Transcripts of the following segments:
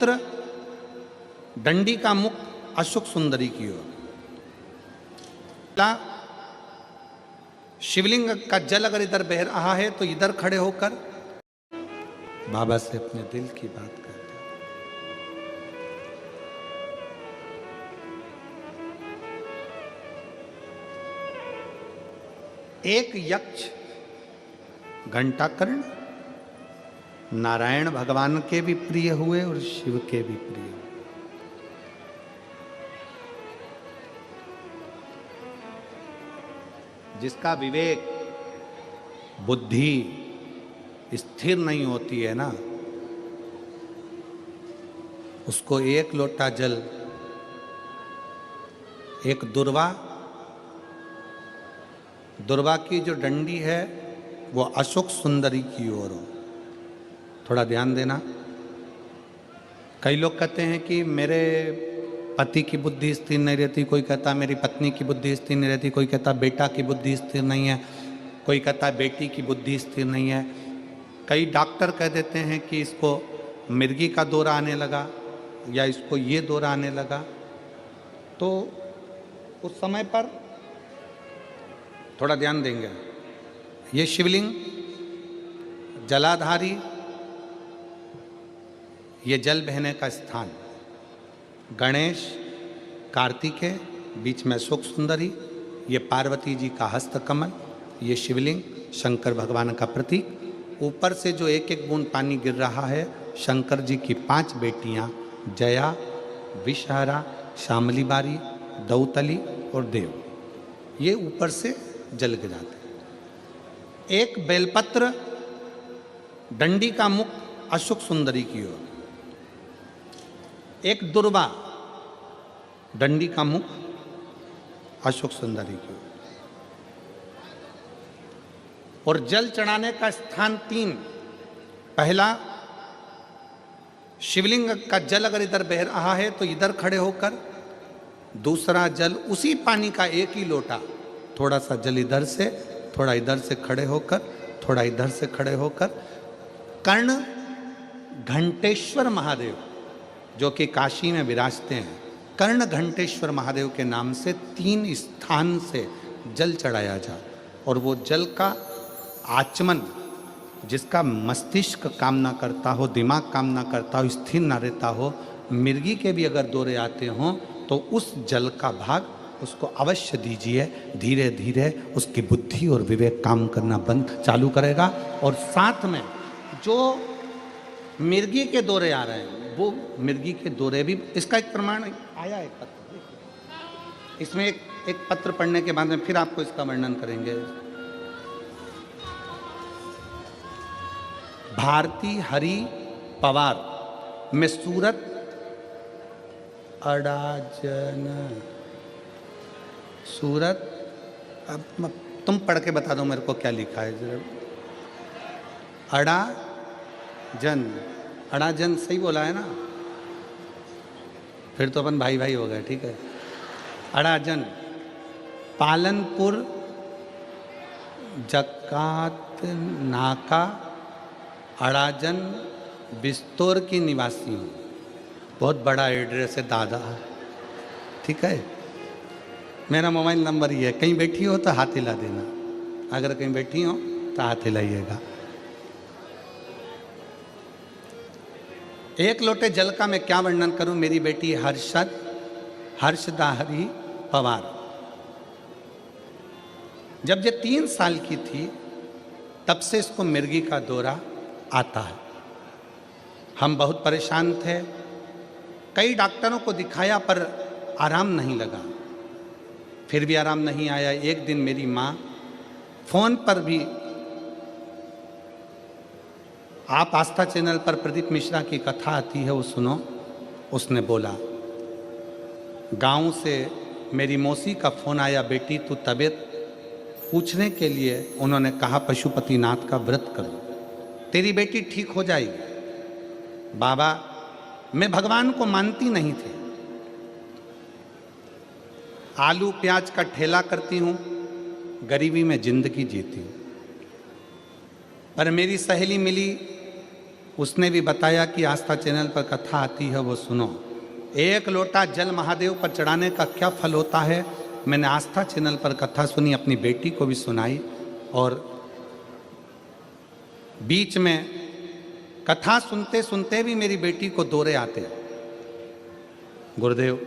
पुत्र डंडी का मुख अशोक सुंदरी की ओर। शिवलिंग का जल अगर इधर बह रहा है तो इधर खड़े होकर बाबा से अपने दिल की बात करते। एक यक्ष घंटाकर्ण नारायण भगवान के भी प्रिय हुए और शिव के भी प्रिय हुए। जिसका विवेक बुद्धि स्थिर नहीं होती है ना, उसको एक लोटा जल एक दुर्वा की जो डंडी है वो अशोक सुंदरी की ओर हो। थोड़ा ध्यान देना। कई लोग कहते हैं कि मेरे पति की बुद्धि स्थिर नहीं रहती, कोई कहता मेरी पत्नी की बुद्धि स्थिर नहीं रहती, कोई कहता बेटा की बुद्धि स्थिर नहीं है, कोई कहता बेटी की बुद्धि स्थिर नहीं है। कई डॉक्टर कह देते हैं कि इसको मिर्गी का दौरा आने लगा या इसको ये दौरा आने लगा। तो उस समय पर थोड़ा ध्यान देंगे। ये शिवलिंग जलाधारी, ये जल बहने का स्थान, गणेश कार्तिकेय, बीच में अशोक सुंदरी, ये पार्वती जी का हस्त कमल, ये शिवलिंग शंकर भगवान का प्रतीक। ऊपर से जो एक एक बूंद पानी गिर रहा है, शंकर जी की 5 बेटियां जया, विषहरा, शामली बारी, दौतली और देव, ये ऊपर से जल गिराते। एक बेलपत्र डंडी का मुख अशोक सुंदरी की ओर। एक दुर्वा डंडी का मुख अशोक सुंदरी की ओर। और जल चढ़ाने का स्थान 3। पहला, शिवलिंग का जल अगर इधर बह रहा है तो इधर खड़े होकर। दूसरा, जल उसी पानी का एक ही लोटा, थोड़ा सा जल इधर से, थोड़ा इधर से खड़े होकर, थोड़ा इधर से खड़े होकर। कर्ण घंटेश्वर महादेव जो कि काशी में विराजते हैं, कर्ण घंटेश्वर महादेव के नाम से 3 स्थान से जल चढ़ाया जाए। और वो जल का आचमन, जिसका मस्तिष्क काम ना करता हो, दिमाग काम ना करता हो, स्थिर ना रहता हो, मिर्गी के भी अगर दौरे आते हों तो उस जल का भाग उसको अवश्य दीजिए। धीरे धीरे उसकी बुद्धि और विवेक काम करना चालू करेगा। और साथ में जो मिर्गी के दौरे आ रहे हैं, वो मिर्गी के दौरे भी, इसका एक प्रमाण आया है पत्र। इसमें एक पत्र पढ़ने के बाद में फिर आपको इसका वर्णन करेंगे। भारती हरि पवार में सूरत अडाजन, सूरत, अब तुम पढ़ के बता दो मेरे को क्या लिखा है जरा। अड़ाजन सही बोला है ना? फिर तो अपन भाई भाई हो गए, ठीक है। अड़ाजन, पालनपुर जकात नाका अड़ाजन बिस्तौर की निवासी हूँ। बहुत बड़ा एड्रेस है दादा, ठीक है। मेरा मोबाइल नंबर ये है, कहीं बैठी हो तो हाथ हिला देना, अगर कहीं बैठी हो तो हाथ हिलाइएगा। एक लोटे जल का मैं क्या वर्णन करूं। मेरी बेटी हर्षदाहरी पवार, जब ये 3 साल की थी तब से इसको मिर्गी का दौरा आता है। हम बहुत परेशान थे, कई डॉक्टरों को दिखाया पर आराम नहीं लगा। फिर भी आराम नहीं आया। एक दिन मेरी माँ फोन पर भी, आप आस्था चैनल पर प्रदीप मिश्रा की कथा आती है वो सुनो, उसने बोला, गांव से मेरी मौसी का फोन आया, बेटी तू तबीयत पूछने के लिए। उन्होंने कहा पशुपतिनाथ का व्रत करो, तेरी बेटी ठीक हो जाएगी। बाबा, मैं भगवान को मानती नहीं थी, आलू प्याज का ठेला करती हूँ, गरीबी में जिंदगी जीती हूँ। पर मेरी सहेली मिली उसने भी बताया कि आस्था चैनल पर कथा आती है, वो सुनो। 1 लोटा जल महादेव पर चढ़ाने का क्या फल होता है, मैंने आस्था चैनल पर कथा सुनी, अपनी बेटी को भी सुनाई। और बीच में कथा सुनते सुनते भी मेरी बेटी को दौरे आते। गुरुदेव,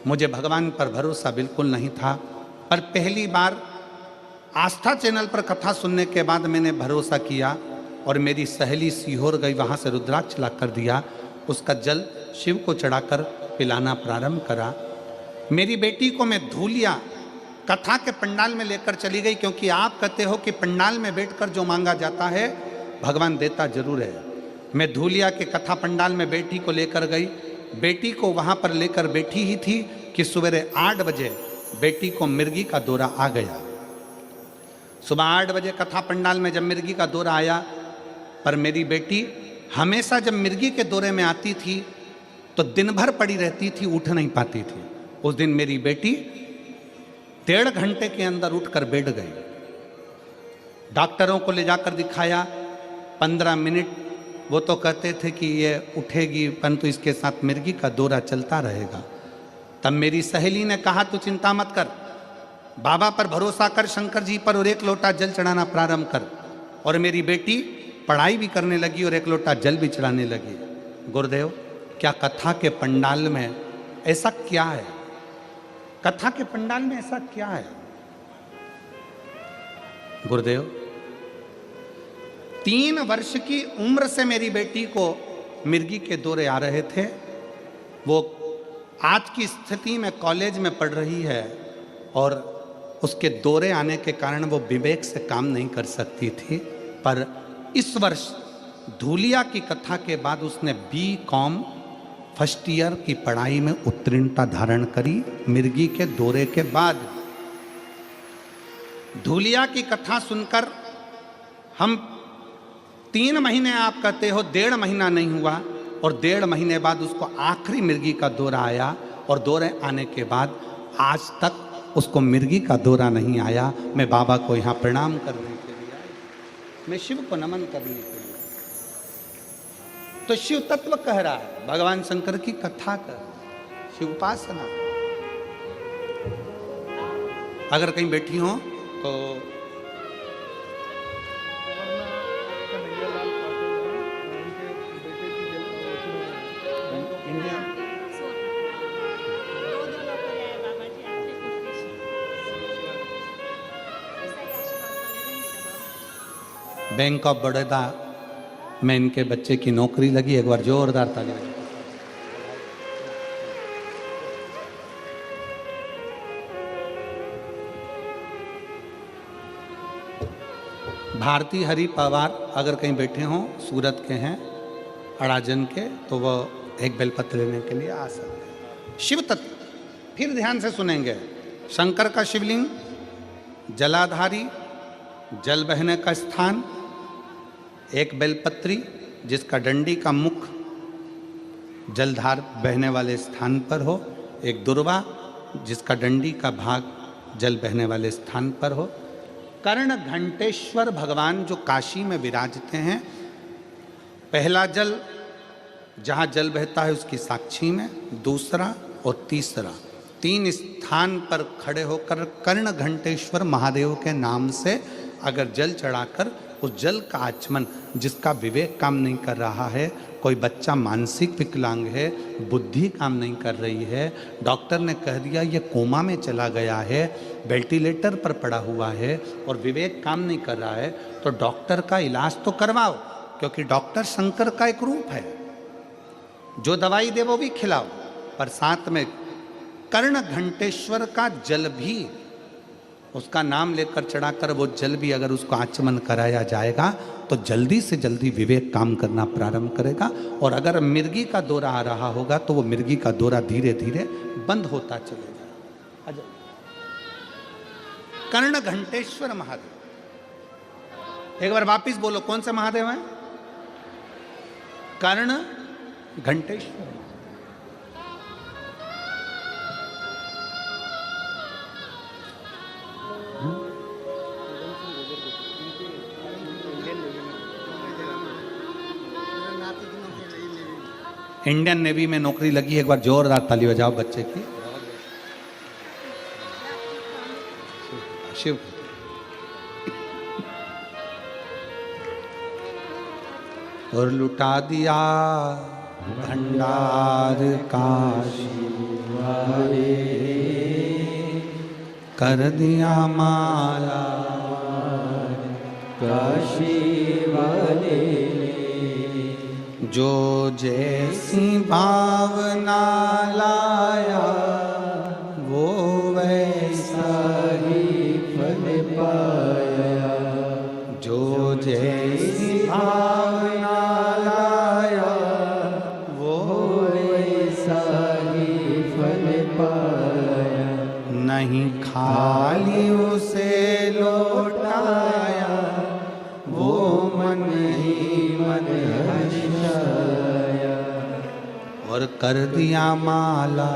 मुझे भगवान पर भरोसा बिल्कुल नहीं था, पर पहली बार आस्था चैनल पर कथा सुनने के बाद मैंने भरोसा किया और मेरी सहेली सीहोर गई, वहाँ से रुद्राक्ष ला कर दिया, उसका जल शिव को चढ़ाकर पिलाना प्रारंभ करा। मेरी बेटी को मैं धूलिया कथा के पंडाल में लेकर चली गई, क्योंकि आप कहते हो कि पंडाल में बैठकर जो मांगा जाता है भगवान देता जरूर है। मैं धूलिया के कथा पंडाल में बेटी को लेकर गई। बेटी को वहाँ पर लेकर बैठी ही थी कि सवेरे 8 बजे बेटी को मिर्गी का दौरा आ गया। सुबह 8 बजे कथा पंडाल में जब मिर्गी का दौरा आया, पर मेरी बेटी हमेशा जब मिर्गी के दौरे में आती थी तो दिन भर पड़ी रहती थी, उठ नहीं पाती थी। उस दिन मेरी बेटी 1.5 घंटे के अंदर उठकर बैठ गई। डॉक्टरों को ले जाकर दिखाया, 15 मिनट वो तो कहते थे कि ये उठेगी, परंतु इसके साथ मिर्गी का दौरा चलता रहेगा। तब मेरी सहेली ने कहा, तू चिंता मत कर, बाबा पर भरोसा कर, शंकर जी पर, और 1 लोटा जल चढ़ाना प्रारंभ कर। और मेरी बेटी पढ़ाई भी करने लगी और 1 लोटा जल भी चढ़ाने लगी। गुरुदेव, क्या कथा के पंडाल में ऐसा क्या है? कथा के पंडाल में ऐसा क्या है? गुरुदेव, 3 वर्ष की उम्र से मेरी बेटी को मिर्गी के दौरे आ रहे थे। वो आज की स्थिति में कॉलेज में पढ़ रही है और उसके दौरे आने के कारण वो विवेक से काम नहीं कर सकती थी। पर इस वर्ष धूलिया की कथा के बाद उसने BCom फर्स्ट ईयर की पढ़ाई में उत्तीर्णता धारण करी। मिर्गी के दौरे के बाद धूलिया की कथा सुनकर हम 3 महीने, आप कहते हो 1.5 महीना नहीं हुआ, और 1.5 महीने बाद उसको आखिरी मिर्गी का दौरा आया। और दौरे आने के बाद आज तक उसको मिर्गी का दौरा नहीं आया। मैं बाबा को यहाँ प्रणाम करने के लिए आया, मैं शिव को नमन करने के लिए। तो शिव तत्व कह रहा है, भगवान शंकर की कथा कर, शिव उपासना। अगर कहीं बैठी हो तो बैंक ऑफ बड़ौदा में इनके बच्चे की नौकरी लगी। एक बार जोरदार ताली बजाइए। भारती हरि पवार अगर कहीं बैठे हों, सूरत के हैं, अड़ाजन के, तो वह एक बेलपत्र लेने के लिए आ सकते हैं। शिव तत्व फिर ध्यान से सुनेंगे। शंकर का शिवलिंग, जलाधारी, जल बहने का स्थान, एक बेलपत्री जिसका डंडी का मुख जलधार बहने वाले स्थान पर हो, एक दुर्वा जिसका डंडी का भाग जल बहने वाले स्थान पर हो। कर्ण घंटेश्वर भगवान जो काशी में विराजते हैं, पहला जल जहाँ जल बहता है उसकी साक्षी में, दूसरा और तीसरा, 3 स्थान पर खड़े होकर कर्ण घंटेश्वर महादेव के नाम से अगर जल चढ़ाकर उस जल का आचमन, जिसका विवेक काम नहीं कर रहा है, कोई बच्चा मानसिक विकलांग है, बुद्धि काम नहीं कर रही है, डॉक्टर ने कह दिया ये कोमा में चला गया है, वेंटिलेटर पर पड़ा हुआ है और विवेक काम नहीं कर रहा है, तो डॉक्टर का इलाज तो करवाओ, क्योंकि डॉक्टर शंकर का एक रूप है। जो दवाई दे वो भी खिलाओ, पर साथ में कर्ण घंटेश्वर का जल भी, उसका नाम लेकर चढ़ाकर वो जल भी अगर उसको आचमन कराया जाएगा तो जल्दी से जल्दी विवेक काम करना प्रारंभ करेगा। और अगर मिर्गी का दौरा आ रहा होगा तो वो मिर्गी का दौरा धीरे धीरे बंद होता चलेगा। कर्ण घंटेश्वर महादेव, एक बार वापिस बोलो, कौन से महादेव हैं? कर्ण घंटेश्वर। इंडियन नेवी में नौकरी लगी, एक बार जोरदार ताली बजाओ बच्चे की। शिव और लुटा दिया भंडार काशी वाले, कर दिया माला काशी वाले, जो जैसी भावना लाया वो वैसा ही फल पाया, जो जैसी भावना लाया वो वैसा ही फल पाया, नहीं खाली उसे लौटाया वो मन ही मन हर्षाया, और कर दिया माला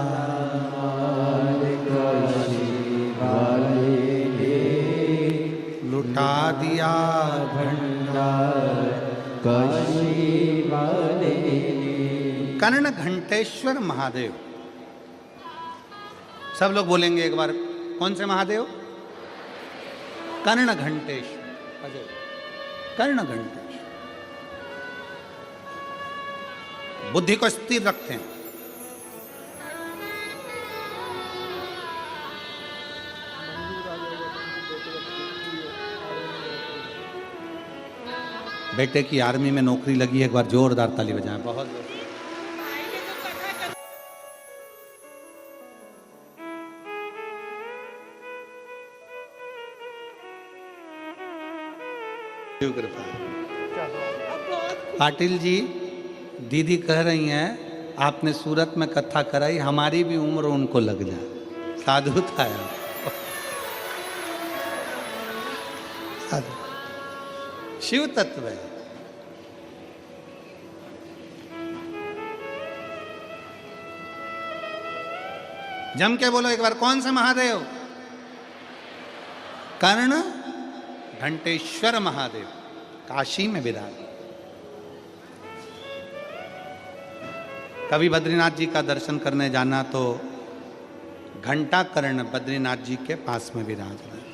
काशी वाले, लुटा दिया भंडार काशी वाले। कर्ण घंटेश्वर महादेव। सब लोग बोलेंगे एक बार, कौन से महादेव? कर्ण घंटेश्वर। कर्ण घंटेश्वर बुद्धि को स्थिर रखते हैं। बेटे की आर्मी में नौकरी लगी, एक बार जोरदार ताली बजाएं। बहुत कृपा। पाटिल जी, दीदी कह रही हैं आपने सूरत में कथा कराई, हमारी भी उम्र उनको लग जाए। साधु था यार, साधु शिव तत्व है। जम के बोलो एक बार, कौन से महादेव? कर्ण घंटेश्वर महादेव, काशी में विराज। कभी बद्रीनाथ जी का दर्शन करने जाना तो घंटा कर्ण बद्रीनाथ जी के पास में विराज रहे,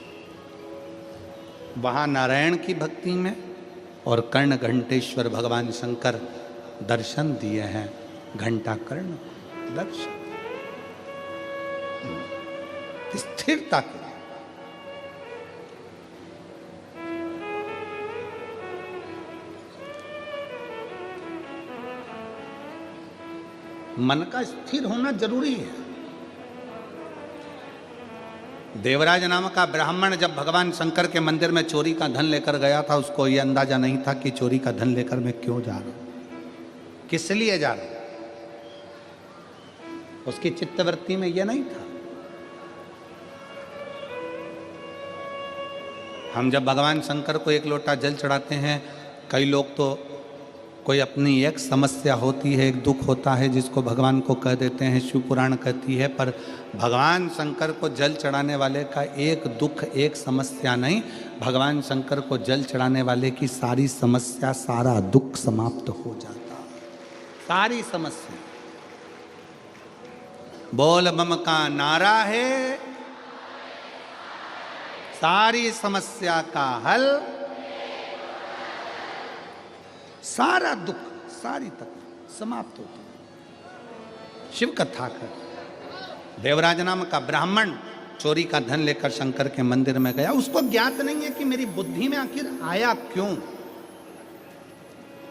वहाँ नारायण की भक्ति में, और कर्ण घंटेश्वर भगवान शंकर दर्शन दिए हैं घंटा कर्ण को। दर्शन स्थिरता के लिए। मन का स्थिर होना जरूरी है। देवराज नाम का ब्राह्मण जब भगवान शंकर के मंदिर में चोरी का धन लेकर गया था, उसको यह अंदाजा नहीं था कि चोरी का धन लेकर मैं क्यों जा रहा हूं, किस लिए जा रहा हूं। उसकी चित्तवृत्ति में यह नहीं था। हम जब भगवान शंकर को एक लोटा जल चढ़ाते हैं, कई लोग तो कोई अपनी एक समस्या होती है, एक दुख होता है, जिसको भगवान को कह देते हैं, शिव पुराण कहती है, पर भगवान शंकर को जल चढ़ाने वाले का एक दुख, एक समस्या नहीं, भगवान शंकर को जल चढ़ाने वाले की सारी समस्या, सारा दुख समाप्त हो जाता, सारी समस्या। बोल बम का नारा है, सारी समस्या का हल, सारा दुख, सारी तकलीफ समाप्त होती है। शिव कथा कर देवराज नाम का ब्राह्मण चोरी का धन लेकर शंकर के मंदिर में गया। उसको ज्ञात नहीं है कि मेरी बुद्धि में आखिर आया क्यों।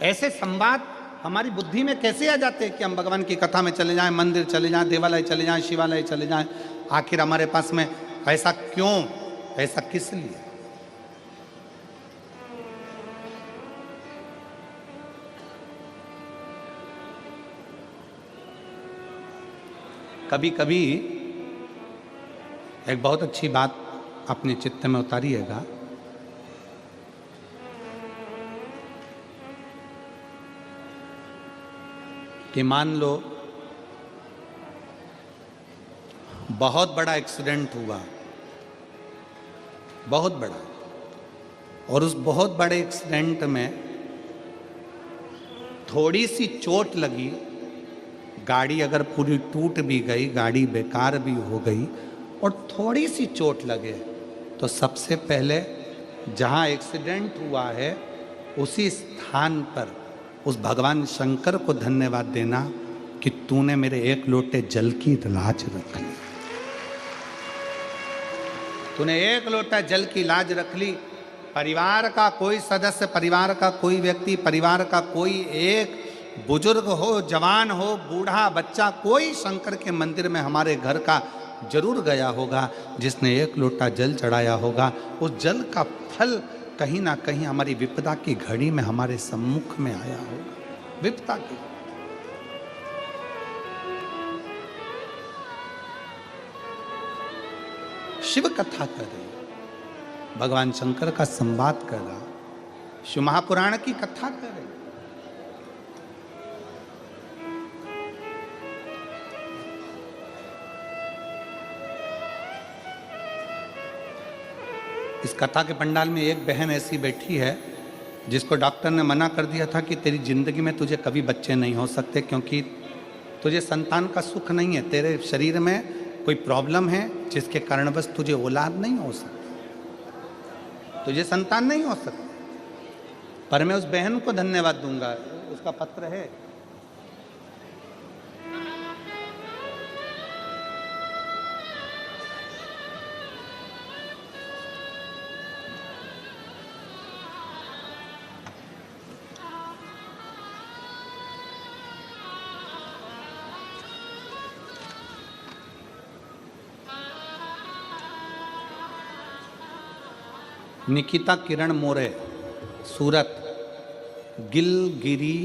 ऐसे संवाद हमारी बुद्धि में कैसे आ जाते हैं कि हम भगवान की कथा में चले जाएं, मंदिर चले जाएं, देवालय चले जाएं, शिवालय चले जाएं। आखिर हमारे पास में ऐसा क्यों, ऐसा किस लिए। कभी कभी एक बहुत अच्छी बात अपने चित्त में उतारिएगा। कि मान लो बहुत बड़ा एक्सीडेंट हुआ, बहुत बड़ा, और उस बहुत बड़े एक्सीडेंट में थोड़ी सी चोट लगी गाड़ी अगर पूरी टूट भी गई, गाड़ी बेकार भी हो गई और थोड़ी सी चोट लगे, तो सबसे पहले जहाँ एक्सीडेंट हुआ है उसी स्थान पर उस भगवान शंकर को धन्यवाद देना कि तूने मेरे एक लोटे जल की लाज रख ली। तूने एक लोटा जल की लाज रख ली। परिवार का कोई सदस्य, परिवार का कोई व्यक्ति, परिवार का कोई एक बुजुर्ग हो, जवान हो, बूढ़ा, बच्चा, कोई शंकर के मंदिर में हमारे घर का जरूर गया होगा, जिसने एक लोटा जल चढ़ाया होगा। उस जल का फल कहीं ना कहीं हमारी विपदा की घड़ी में हमारे सम्मुख में आया होगा। विपदा की शिव कथा कर रहे, भगवान शंकर का संवाद कर रहा, शिव महापुराण की कथा कर रहे। इस कथा के पंडाल में एक बहन ऐसी बैठी है जिसको डॉक्टर ने मना कर दिया था कि तेरी जिंदगी में तुझे कभी बच्चे नहीं हो सकते, क्योंकि तुझे संतान का सुख नहीं है, तेरे शरीर में कोई प्रॉब्लम है जिसके कारणवश तुझे औलाद नहीं हो सकती, तुझे संतान नहीं हो सकती। पर मैं उस बहन को धन्यवाद दूंगा, उसका पत्र है। निकिता किरण मोरे, सूरत, गिलगिरी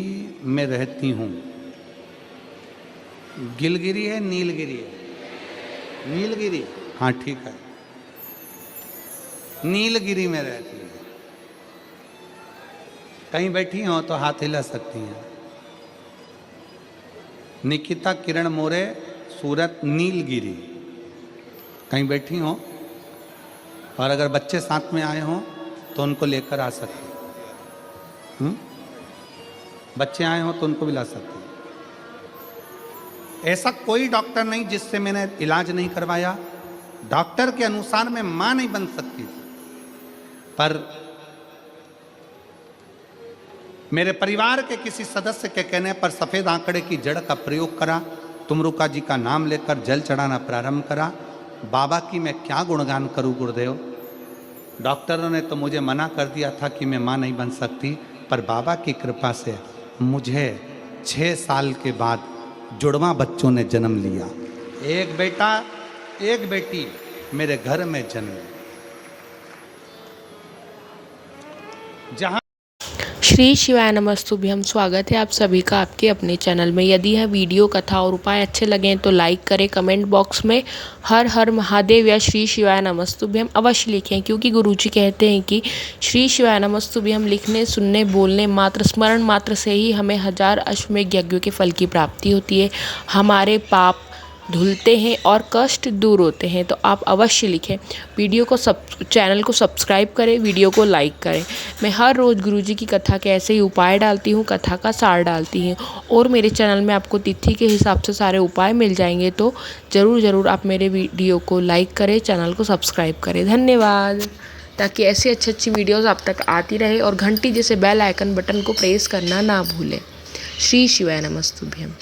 में रहती हूँ। गिलगिरी है, नीलगिरी है? नीलगिरी, हाँ ठीक है। नीलगिरी में रहती है। कहीं बैठी हो तो हाथ हिला सकती हैं। निकिता किरण मोरे, सूरत, नीलगिरी। कहीं बैठी हो और अगर बच्चे साथ में आए हों तो उनको लेकर आ सकते, बच्चे आए हों तो उनको भी ला सकते। ऐसा कोई डॉक्टर नहीं जिससे मैंने इलाज नहीं करवाया। डॉक्टर के अनुसार मैं मां नहीं बन सकती, पर मेरे परिवार के किसी सदस्य के कहने पर सफेद आंकड़े की जड़ का प्रयोग करा, तुमरुका जी का नाम लेकर जल चढ़ाना प्रारंभ करा। बाबा की मैं क्या गुणगान करूं गुरुदेव। डॉक्टरों ने तो मुझे मना कर दिया था कि मैं मां नहीं बन सकती, पर बाबा की कृपा से मुझे 6 साल के बाद जुड़वा बच्चों ने जन्म लिया। एक बेटा, एक बेटी मेरे घर में जन्म। जहां श्री शिवाय नमस्तुभ्यम। स्वागत है आप सभी का आपके अपने चैनल में। यदि यह वीडियो, कथा और उपाय अच्छे लगें तो लाइक करें, कमेंट बॉक्स में हर हर महादेव या श्री शिवाय नमस्तुभ्यम अवश्य लिखें, क्योंकि गुरुजी कहते हैं कि श्री शिवाय नमस्तुभ्यम लिखने, सुनने, बोलने मात्र, स्मरण मात्र से ही हमें 1000 अश्वमेध यज्ञों के फल की प्राप्ति होती है, हमारे पाप धुलते हैं और कष्ट दूर होते हैं। तो आप अवश्य लिखें, वीडियो को चैनल को सब्सक्राइब करें, वीडियो को लाइक करें। मैं हर रोज़ गुरुजी की कथा के ऐसे ही उपाय डालती हूँ, कथा का सार डालती हूँ, और मेरे चैनल में आपको तिथि के हिसाब से सारे उपाय मिल जाएंगे। तो ज़रूर आप मेरे वीडियो को लाइक करें, चैनल को सब्सक्राइब करें। धन्यवाद। ताकि ऐसी अच्छी वीडियोज़ आप तक आती रहे, और घंटी जैसे बेल आइकन बटन को प्रेस करना ना भूलें। श्री शिवाय नमस्तुभ्यम।